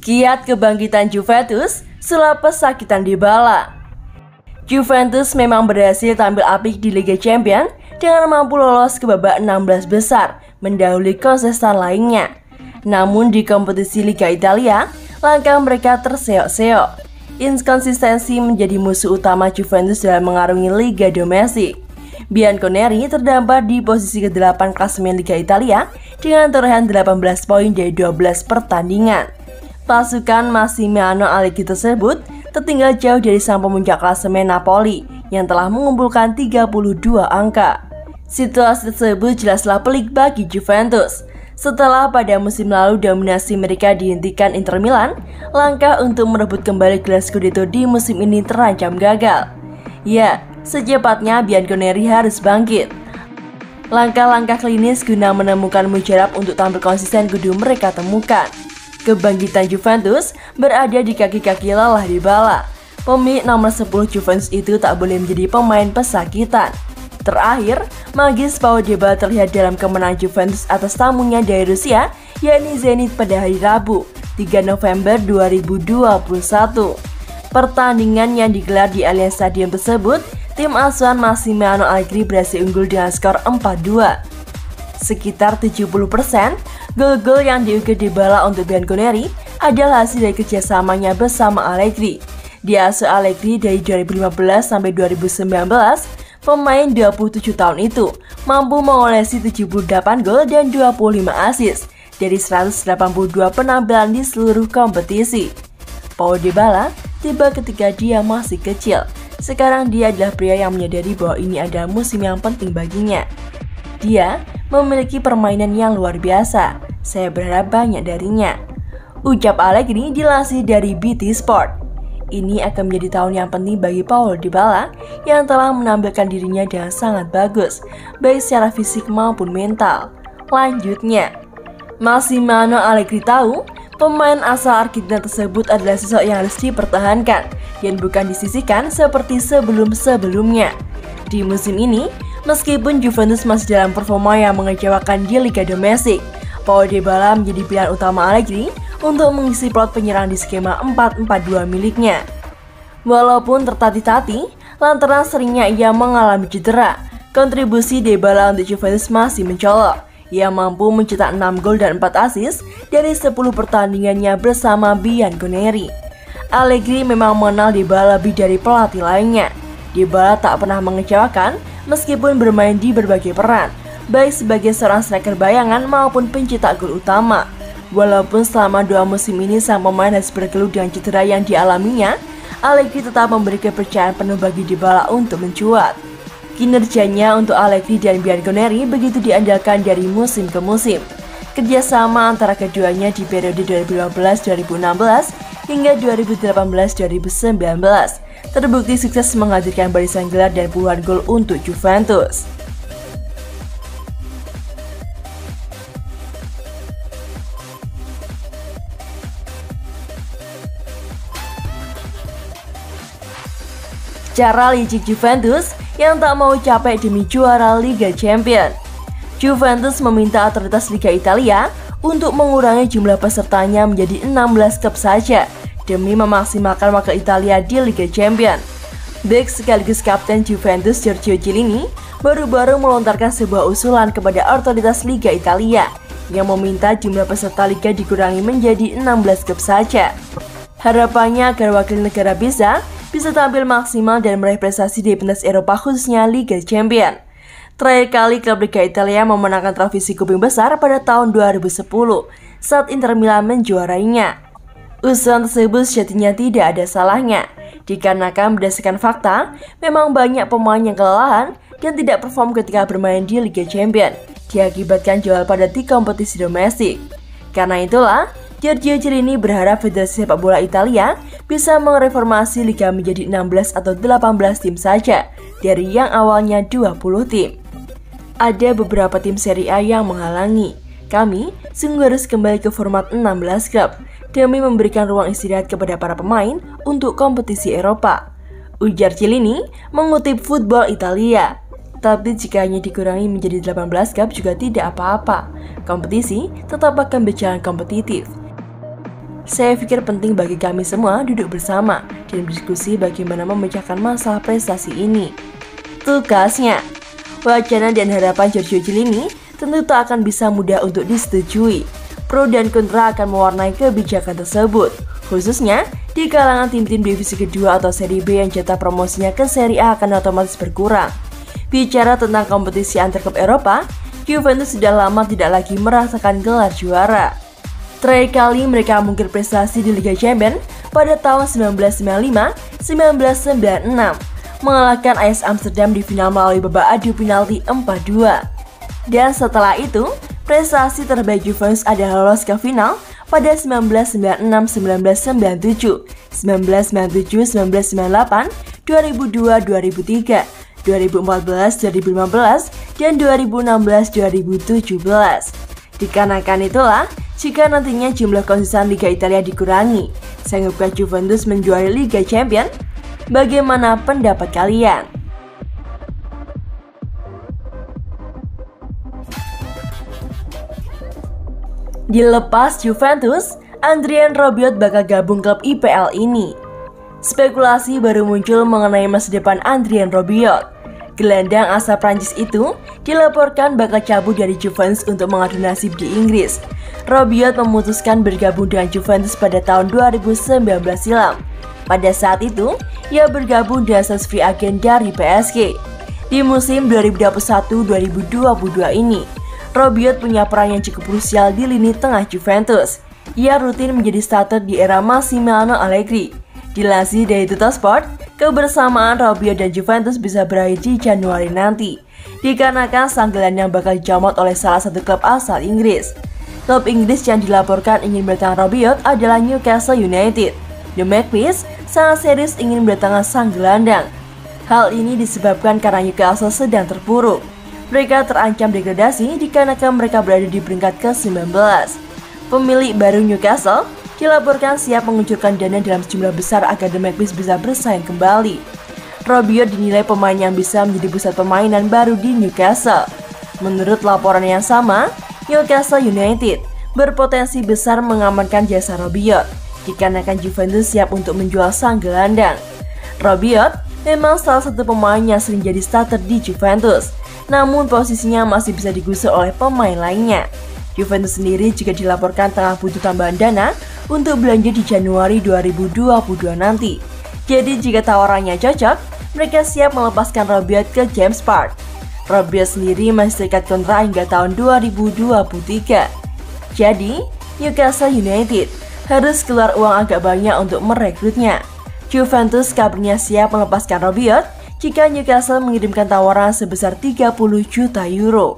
Kiat kebangkitan Juventus setelah pesakitan Dybala. Juventus memang berhasil tampil apik di Liga Champions dengan mampu lolos ke babak 16 besar, mendahului kontestan lainnya. Namun di kompetisi Liga Italia, langkah mereka terseok-seok. Inkonsistensi menjadi musuh utama Juventus dalam mengarungi Liga domestik. Bianconeri terdampar di posisi ke-8 klasemen Liga Italia dengan torehan 18 poin dari 12 pertandingan. Pasukan Massimiliano Allegri tersebut tertinggal jauh dari sang pemuncak klasemen Napoli yang telah mengumpulkan 32 angka. Situasi tersebut jelaslah pelik bagi Juventus. Setelah pada musim lalu dominasi mereka dihentikan Inter Milan, langkah untuk merebut kembali gelar Scudetto di musim ini terancam gagal. Ya, secepatnya Bianconeri harus bangkit. Langkah-langkah klinis guna menemukan mujarab untuk tampil konsisten kudu mereka temukan. Kebangkitan Juventus berada di kaki-kaki lelah Dybala. Pemilik nomor 10 Juventus itu tak boleh menjadi pemain pesakitan. Terakhir, magis Paulo Dybala terlihat dalam kemenangan Juventus atas tamunya dari Rusia, yakni Zenit pada hari Rabu, 3 November 2021. Pertandingan yang digelar di Allianz Stadium tersebut, tim asuhan Massimiliano Allegri berhasil unggul dengan skor 4-2. Sekitar 70% gol-gol yang diukir Dybala untuk Bianconeri adalah hasil dari kerjasamanya bersama Allegri. Di asuh Allegri dari 2015 sampai 2019, pemain 27 tahun itu mampu mengolesi 78 gol dan 25 assist dari 182 penampilan di seluruh kompetisi. Paulo Dybala tiba ketika dia masih kecil. Sekarang dia adalah pria yang menyadari bahwa ini adalah musim yang penting baginya. Dia memiliki permainan yang luar biasa. Saya berharap banyak darinya, ucap Allegri dilansir dari BT Sport. Ini akan menjadi tahun yang penting bagi Paulo Dybala yang telah menampilkan dirinya dengan sangat bagus, baik secara fisik maupun mental. Lanjutnya, Massimiliano Allegri tahu pemain asal Argentina tersebut adalah sosok yang harus dipertahankan dan bukan disisihkan seperti sebelum-sebelumnya. Di musim ini, meskipun Juventus masih dalam performa yang mengecewakan di Liga domestik, Paulo Dybala menjadi pilihan utama Allegri untuk mengisi plot penyerang di skema 4-4-2 miliknya. Walaupun tertatih-tatih, lantaran seringnya ia mengalami cedera, kontribusi Dybala untuk Juventus masih mencolok. Ia mampu mencetak 6 gol dan 4 assist dari 10 pertandingannya bersama Bianconeri. Allegri memang mengenal Dybala lebih dari pelatih lainnya. Dybala tak pernah mengecewakan meskipun bermain di berbagai peran, baik sebagai seorang striker bayangan maupun pencetak gol utama. Walaupun selama 2 musim ini sang pemain harus bergelut dengan cedera yang dialaminya, Allegri tetap memberi kepercayaan penuh bagi Dybala untuk mencuat. Kinerjanya untuk Allegri dan Bianconeri begitu diandalkan dari musim ke musim. Kerjasama antara keduanya di periode 2015-2016 hingga 2018-2019 terbukti sukses menghadirkan barisan gelar dan puluhan gol untuk Juventus. Cara licik Juventus yang tak mau capek demi juara Liga Champions. Juventus meminta otoritas Liga Italia untuk mengurangi jumlah pesertanya menjadi 16 klub saja demi memaksimalkan wakil Italia di Liga Champions. Bek sekaligus kapten Juventus Giorgio Chiellini baru-baru melontarkan sebuah usulan kepada otoritas Liga Italia yang meminta jumlah peserta Liga dikurangi menjadi 16 klub saja. Harapannya agar wakil negara bisa tampil maksimal dan meraih prestasi di pentas Eropa khususnya Liga Champions. Terakhir kali klub Liga Italia memenangkan trofi si kuping besar pada tahun 2010 saat Inter Milan menjuarainya. Usulan tersebut sejatinya tidak ada salahnya, dikarenakan berdasarkan fakta, memang banyak pemain yang kelelahan dan tidak perform ketika bermain di Liga Champions, diakibatkan jual pada di kompetisi domestik. Karena itulah, Giorgio Chiellini berharap Federasi Sepak Bola Italia bisa mereformasi liga menjadi 16 atau 18 tim saja dari yang awalnya 20 tim. Ada beberapa tim Serie A yang menghalangi. Kami sungguh harus kembali ke format 16 klub demi memberikan ruang istirahat kepada para pemain untuk kompetisi Eropa, ujar Chiellini mengutip Football Italia. Tapi jika hanya dikurangi menjadi 18 klub juga tidak apa-apa. Kompetisi tetap akan berjalan kompetitif. Saya pikir penting bagi kami semua duduk bersama dan berdiskusi bagaimana memecahkan masalah prestasi ini. Tukasnya, wacana dan harapan Giorgio Chiellini tentu tak akan bisa mudah untuk disetujui. Pro dan kontra akan mewarnai kebijakan tersebut, khususnya di kalangan tim-tim divisi kedua atau seri B yang jatah promosinya ke seri A akan otomatis berkurang. Bicara tentang kompetisi antar klub Eropa, Juventus sudah lama tidak lagi merasakan gelar juara. Terakhir kali mereka mengukir prestasi di Liga Champions pada tahun 1995-1996, mengalahkan Ajax Amsterdam di final melalui babak adu penalti 4-2. Dan setelah itu, prestasi terbaik Juventus adalah lolos ke final pada 1996-1997, 1997-1998, 2002-2003, 2014-2015, dan 2016-2017. Dikarenakan itulah, jika nantinya jumlah konsisan Liga Italia dikurangi, sanggupkah Juventus menjuarai Liga Champions? Bagaimana pendapat kalian? Dilepas Juventus, Adrien Rabiot bakal gabung klub IPL ini. Spekulasi baru muncul mengenai masa depan Adrien Rabiot. Gelandang asal Prancis itu dilaporkan bakal cabut dari Juventus untuk mengadu nasib di Inggris. Rabiot memutuskan bergabung dengan Juventus pada tahun 2019 silam. Pada saat itu, ia bergabung dengan status free agent dari PSG. Di musim 2021-2022 ini, Rabiot punya peran yang cukup krusial di lini tengah Juventus. Ia rutin menjadi starter di era Massimiliano Allegri. Dilansir dari Tuttosport, kebersamaan Rabiot dan Juventus bisa berakhir di Januari nanti, dikarenakan sang gelandang bakal dijamot oleh salah satu klub asal Inggris. Klub Inggris yang dilaporkan ingin berdatang Rabiot adalah Newcastle United. The Magpies sangat serius ingin berdatangkan sang gelandang. Hal ini disebabkan karena Newcastle sedang terpuruk. Mereka terancam degradasi dikarenakan mereka berada di peringkat ke-19. Pemilik baru Newcastle dilaporkan siap mengucurkan dana dalam sejumlah besar agar The Magpies bisa bersaing kembali. Rabiot dinilai pemain yang bisa menjadi pusat permainan baru di Newcastle. Menurut laporan yang sama, Newcastle United berpotensi besar mengamankan jasa Rabiot, dikarenakan Juventus siap untuk menjual sang gelandang. Rabiot memang salah satu pemain yang sering jadi starter di Juventus, namun posisinya masih bisa digusur oleh pemain lainnya. Juventus sendiri juga dilaporkan tengah butuh tambahan dana untuk belanja di Januari 2022 nanti. Jadi jika tawarannya cocok, mereka siap melepaskan Rabiot ke James Park. Rabiot sendiri masih terikat kontrak hingga tahun 2023. Jadi, Newcastle United harus keluar uang agak banyak untuk merekrutnya. Juventus kabarnya siap melepaskan Rabiot jika Newcastle mengirimkan tawaran sebesar 30 juta euro.